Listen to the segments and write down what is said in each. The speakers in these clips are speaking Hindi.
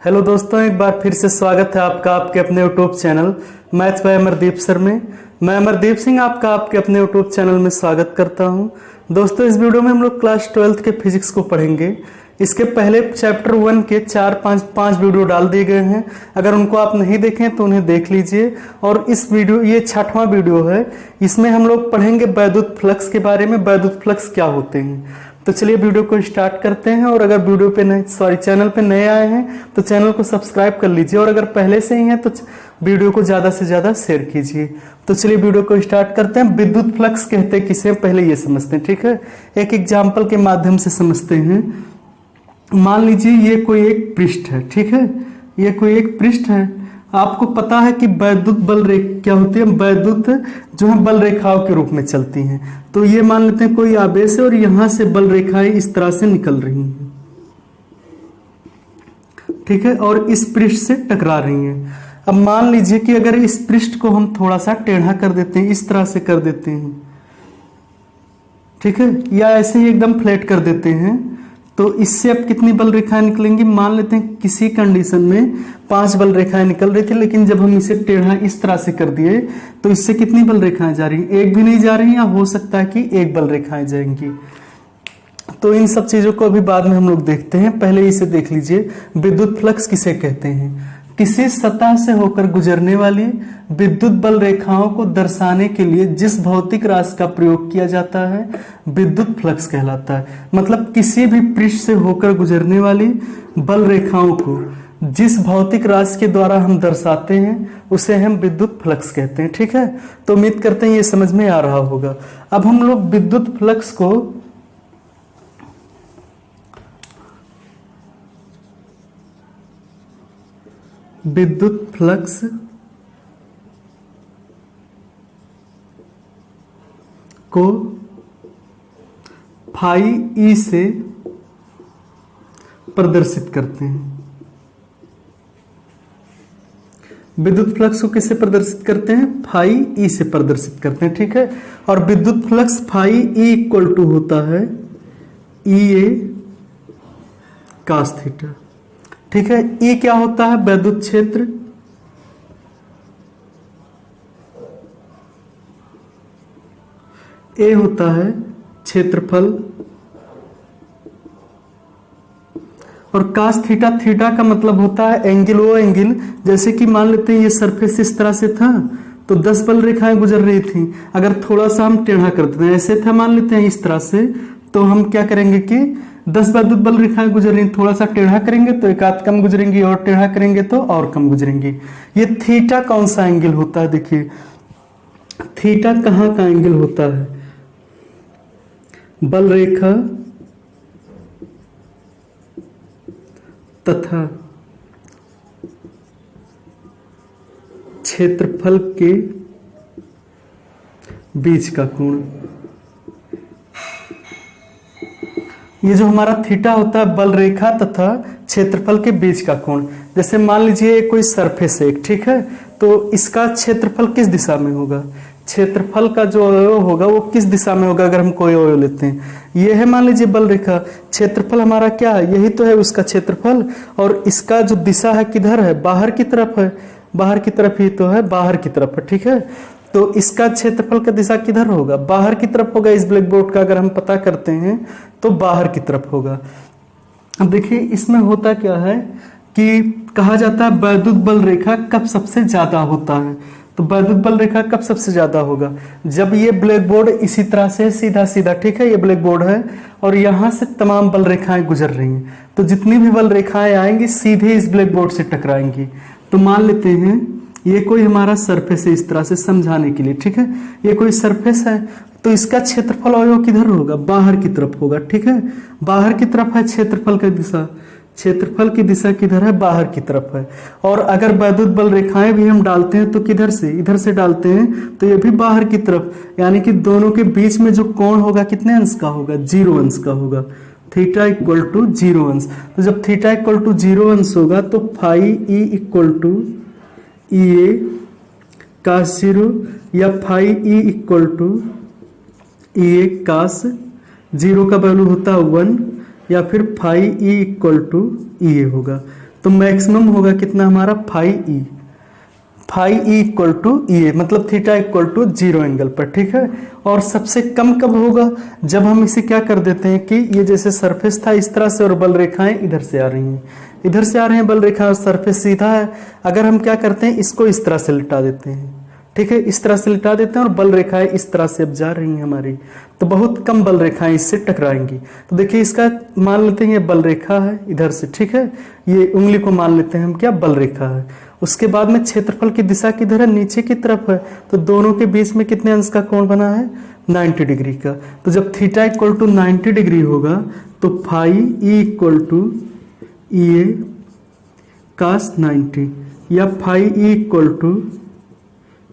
हेलो दोस्तों, एक बार फिर से स्वागत है आपका आपके अपने YouTube channel maths by Amardeep sir में। मैं अमरदीप सिंह आपका आपके अपने यूट्यूब चैनल में स्वागत करता हूं। दोस्तों, इस वीडियो में हम लोग क्लास 12th के फिजिक्स को पढ़ेंगे। इसके पहले चैप्टर 1 के 4-5 वीडियो डाल दिए गए हैं। अगर उनको आप नहीं देखें तो उन्हें देख लीजिए। और इस वीडियो, ये 6वां वीडियो है, इसमें हम लोग पढ़ेंगे वैद्युत फ्लक्स के बारे में। वैद्युत फ्लक्स क्या होते हैं, तो चलिए वीडियो को स्टार्ट करते हैं। और अगर वीडियो पे नए चैनल पे नए आए हैं तो चैनल को सब्सक्राइब कर लीजिए, और अगर पहले से ही हैं तो वीडियो को ज़्यादा से ज़्यादा शेयर कीजिए। तो चलिए वीडियो को स्टार्ट करते हैं। विद्युत फ्लक्स कहते हैं किसे, पहले ये समझते हैं, ठीक है। एक एग्जाम्पल के माध्यम से समझते हैं। मान लीजिए ये कोई एक पृष्ठ है, ठीक है, ये कोई एक पृष्ठ है। आपको पता है कि वैद्युत बल क्या होती है, वैद्युत जो है बल रेखाओं के रूप में चलती हैं। तो ये मान लेते हैं कोई आवेश है और यहां से बल रेखाएं इस तरह से निकल रही हैं, ठीक है, और इस पृष्ठ से टकरा रही हैं। अब मान लीजिए कि अगर इस पृष्ठ को हम थोड़ा सा टेढ़ा कर देते हैं, इस तरह से कर देते हैं, ठीक है, या ऐसे ही एकदम फ्लैट कर देते हैं, तो इससे अब कितनी बल रेखाएं निकलेंगी। मान लेते हैं किसी कंडीशन में 5 बल रेखाएं निकल रही थी, लेकिन जब हम इसे टेढ़ा इस तरह से कर दिए तो इससे कितनी बल रेखाएं जा रही हैं, एक भी नहीं जा रही, या हो सकता है कि एक बल रेखाएं जाएंगी। तो इन सब चीजों को अभी बाद में हम लोग देखते हैं, पहले इसे देख लीजिए। विद्युत फ्लक्स किसे कहते हैं, किसी सतह से होकर गुजरने वाली विद्युत बल रेखाओं को दर्शाने के लिए जिस भौतिक राशि का प्रयोग किया जाता है विद्युत फ्लक्स कहलाता है। मतलब किसी भी पृष्ठ से होकर गुजरने वाली बल रेखाओं को जिस भौतिक राशि के द्वारा हम दर्शाते हैं उसे हम विद्युत फ्लक्स कहते हैं, ठीक है। तो उम्मीद करते हैं ये समझ में आ रहा होगा। अब हम लोग विद्युत फ्लक्स को फाई ई से प्रदर्शित करते हैं। विद्युत फ्लक्स को किससे प्रदर्शित करते हैं, फाई ई से प्रदर्शित करते हैं, ठीक है। और विद्युत flux phi E equal to होता है ई ए कास थीटा, ठीक है। ई क्या होता है, वैद्युत क्षेत्र, ए होता है क्षेत्रफल, और कास थीटा, थीटा का मतलब होता है एंगल। वो एंगल जैसे कि मान लेते हैं ये सरफेस इस तरह से था तो 10 बल रेखाएं गुजर रही थी। अगर थोड़ा सा हम टेढ़ा कर देते हैं, ऐसे था मान लेते हैं इस तरह से, तो हम क्या करेंगे कि 10 विद्युत बल रेखाएं गुजर रही, थोड़ा सा टेढ़ा करेंगे तो एक आध कम गुजरेंगी, और टेढ़ा करेंगे तो और कम गुजरेंगी। ये थीटा कौन सा एंगल होता है, देखिए थीटा कहाँ का एंगल होता है, बल रेखा तथा क्षेत्रफल के बीच का कोण। ये जो हमारा थीटा होता है बल रेखा तथा क्षेत्रफल के बीच का कोण। जैसे मान लीजिए कोई सरफेस है, ठीक है, तो इसका क्षेत्रफल किस दिशा में होगा, क्षेत्रफल का जो अवयव होगा वो किस दिशा में होगा। अगर हम कोई अवयव लेते हैं, ये है मान लीजिए बल रेखा, क्षेत्रफल हमारा क्या है, यही तो है उसका क्षेत्रफल, और इसका जो दिशा है किधर है, बाहर की तरफ है, बाहर की तरफ ही तो है, बाहर की तरफ है, ठीक है। तो इसका क्षेत्रफल का दिशा किधर होगा, बाहर की तरफ होगा। इस ब्लैक बोर्ड का अगर हम पता करते हैं तो बाहर की तरफ होगा। अब देखिए इसमें होता क्या है कि कहा जाता है वैद्युत बल रेखा कब सबसे ज्यादा होता है। तो वैद्युत बल रेखा कब सबसे ज्यादा होगा, जब ये ब्लैक बोर्ड इसी तरह से सीधा सीधा, ठीक है, ये ब्लैक बोर्ड है और यहां से तमाम बल रेखाएं गुजर रही हैं, तो जितनी भी बल रेखाएं आएंगी सीधे इस ब्लैक बोर्ड से टकराएंगी। तो मान लेते हैं ये कोई हमारा सरफेस है, इस तरह से समझाने के लिए, ठीक है, ये कोई सरफेस है, तो इसका क्षेत्रफल अवयव किधर होगा, बाहर की तरफ होगा, ठीक है, बाहर की तरफ है क्षेत्रफल का दिशा, क्षेत्रफल की दिशा किधर है, बाहर की तरफ है। और अगर वैद्युत बल रेखाएं भी हम डालते हैं तो किधर से, इधर से डालते हैं, तो ये भी बाहर की तरफ, यानी कि दोनों के बीच में जो कोण होगा कितने अंश का होगा, 0 अंश का होगा। थीटा इक्वल टू 0 अंश। तो जब थीटा इक्वल टू 0 अंश होगा तो phi E equal to E A cos 0, या phi E equal to E A cos 0 का वैल्यू होता है 1, या फिर phi E equal to E A होगा। तो तो मैक्सिमम होगा कितना हमारा phi E, phi E equal to E, मतलब थीटा इक्वल टू 0 एंगल पर, ठीक है। और सबसे कम कब होगा, जब हम इसे क्या कर देते हैं कि ये जैसे सरफेस था इस तरह से और बल रेखाएं इधर से आ रही हैं, इधर से आ रहे हैं बल रेखा और सरफेस सीधा है, अगर हम क्या करते हैं इसको इस तरह से लिटा देते हैं, ठीक है, इस तरह से लिटा देते हैं और बल रेखाएं इस तरह से अब जा रही हैं हमारी, तो बहुत कम बल रेखाएं इससे टकराएंगी। तो देखिए इसका मान लेते हैं ये बल रेखा है इधर से, ठीक है, ये उंगली को मान लेते हैं हम क्या बल रेखा है। उसके बाद में क्षेत्रफल की दिशा किधर है, नीचे की तरफ है, तो दोनों के बीच में कितने अंश का कोण बना है, 90 डिग्री का। तो जब थीटा इक्वल टू 90 डिग्री होगा तो phi E equal to E A कास 90, या phi E equal to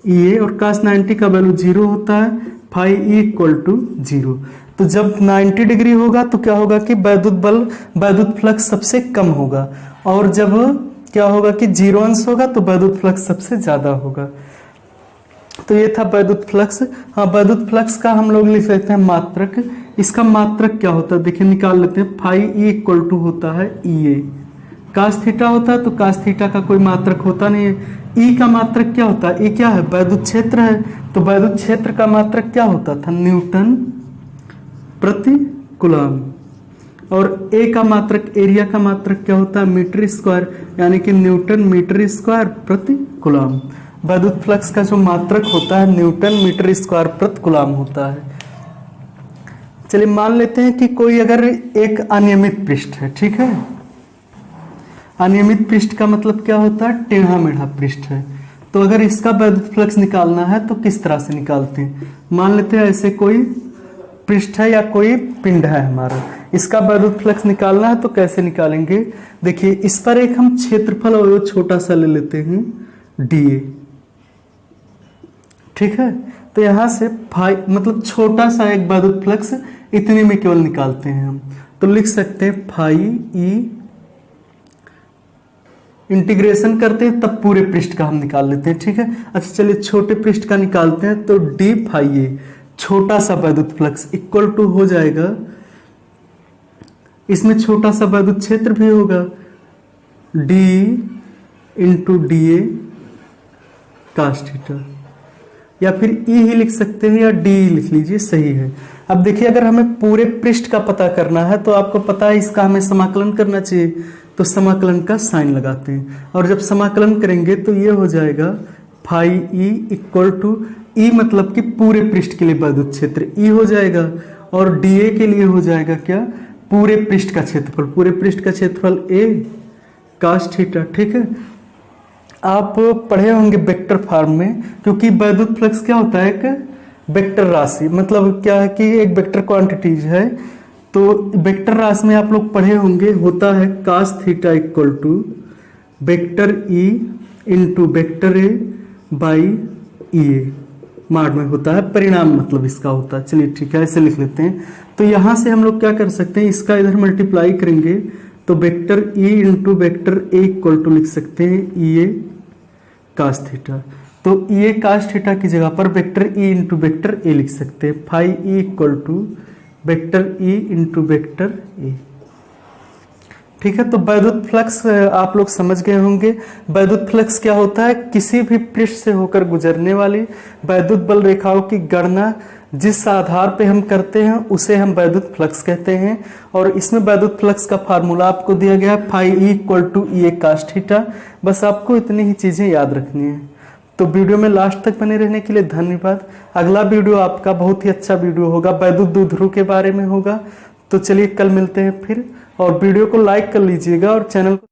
E ए और कास 90 का वैल्यू 0 होता है, फाई ई इक्वल टू 0। तो जब 90 डिग्री होगा तो क्या होगा कि वैद्युत बल, वैद्युत फ्लक्स सबसे कम होगा, और जब क्या होगा कि 0 अंश होगा तो वैद्युत फ्लक्स सबसे ज्यादा होगा। तो ये था वैद्युत फ्लक्स। हाँ, वैद्युत फ्लक्स का हम लोग लिख लेते हैं मात्रक। इसका मात्रक क्या होता है, देखिए निकाल लेते हैं। फाई ई इक्वल टू होता है ई ए, कास थीटा होता है तो कास थीटा का कोई मात्रक होता नहीं है। ई का मात्रक क्या होता है, ई क्या है, वैद्युत क्षेत्र है, तो वैद्युत क्षेत्र का मात्रक क्या होता था, न्यूटन प्रति कूलम। और ए का मात्रक, एरिया का मात्रक क्या होता है, मीटर स्क्वायर, यानी कि न्यूटन मीटर स्क्वायर प्रति कूलम। वैद्युत फ्लक्स का जो मात्रक होता है न्यूटन मीटर स्क्वायर प्रति कूलम होता है। चलिए मान लेते हैं कि कोई अगर एक अनियमित पृष्ठ है, ठीक है, अनियमित पृष्ठ का मतलब क्या होता है, टेढ़ा मेढ़ा पृष्ठ है। तो अगर इसका वैद्युत फ्लक्स निकालना है तो किस तरह से निकालते हैं, मान लेते हैं ऐसे कोई पृष्ठ है या कोई पिंड है हमारा, इसका वैद्युत फ्लक्स निकालना है तो कैसे निकालेंगे। देखिए इस पर एक हम क्षेत्रफल और छोटा सा ले लेते हैं डीए, ठीक है। तो यहां से फाई मतलब छोटा सा एक वैद्युत फ्लक्स इतने में केवल निकालते हैं हम, तो लिख सकते हैं फाई ई, इंटीग्रेशन करते हैं तब पूरे पृष्ठ का हम निकाल लेते हैं, ठीक है। अच्छा चलिए छोटे पृष्ठ का निकालते हैं, तो डी फाई ए छोटा सा वैद्युत फ्लक्स इक्वल टू हो जाएगा, इसमें छोटा सा वैद्युत क्षेत्र भी होगा, D into D A cos theta, या फिर ई ही लिख सकते हैं या डी लिख लीजिए, सही है। अब देखिए अगर हमें पूरे पृष्ठ का पता करना है तो आपको पता है इसका हमें समाकलन करना चाहिए, तो समाकलन का साइन लगाते हैं, और जब समाकलन करेंगे तो ये हो जाएगा phi E equal to E, मतलब कि पूरे पृष्ठ के लिए वैद्युत क्षेत्र ई हो जाएगा, और डी ए के लिए हो जाएगा क्या, पूरे पृष्ठ का क्षेत्रफल, पूरे पृष्ठ का क्षेत्रफल ए कास थीटा, ठीक है। आप पढ़े होंगे वेक्टर फॉर्म में, क्योंकि वैद्युत फ्लक्स क्या होता है, एक वेक्टर राशि, मतलब क्या है कि एक वेक्टर क्वांटिटीज है, तो वेक्टर राशि में आप लोग पढ़े होंगे होता है cos theta equal to vector E into vector A by E A, mod में होता है परिणाम, मतलब इसका होता है। चलिए ठीक है, ऐसे लिख लेते हैं। तो यहां से हम लोग क्या कर सकते हैं, इसका इधर मल्टीप्लाई करेंगे तो vector E into vector A equal to लिख सकते हैं ई ए कास थीटा, तो ई ए कास थीटा की जगह पर vector E into vector A लिख सकते हैं, phi E equal to vector E into vector A, ठीक है। तो वैद्युत फ्लक्स आप लोग समझ गए होंगे। वैद्युत फ्लक्स क्या होता है, किसी भी पृष्ठ से होकर गुजरने वाली वैद्युत बल रेखाओं की गणना जिस आधार पे हम करते हैं उसे हम वैद्युत फ्लक्स कहते हैं, और इसमें वैद्युत फ्लक्स का फार्मूला आपको दिया गया है phi E equal to E A cos theta. बस आपको इतनी ही चीजें याद रखनी है। तो वीडियो में लास्ट तक बने रहने के लिए धन्यवाद। अगला वीडियो आपका बहुत ही अच्छा वीडियो होगा, वैद्युत द्विध्रुव के बारे में होगा। तो चलिए कल मिलते हैं फिर, और वीडियो को लाइक कर लीजिएगा और चैनल को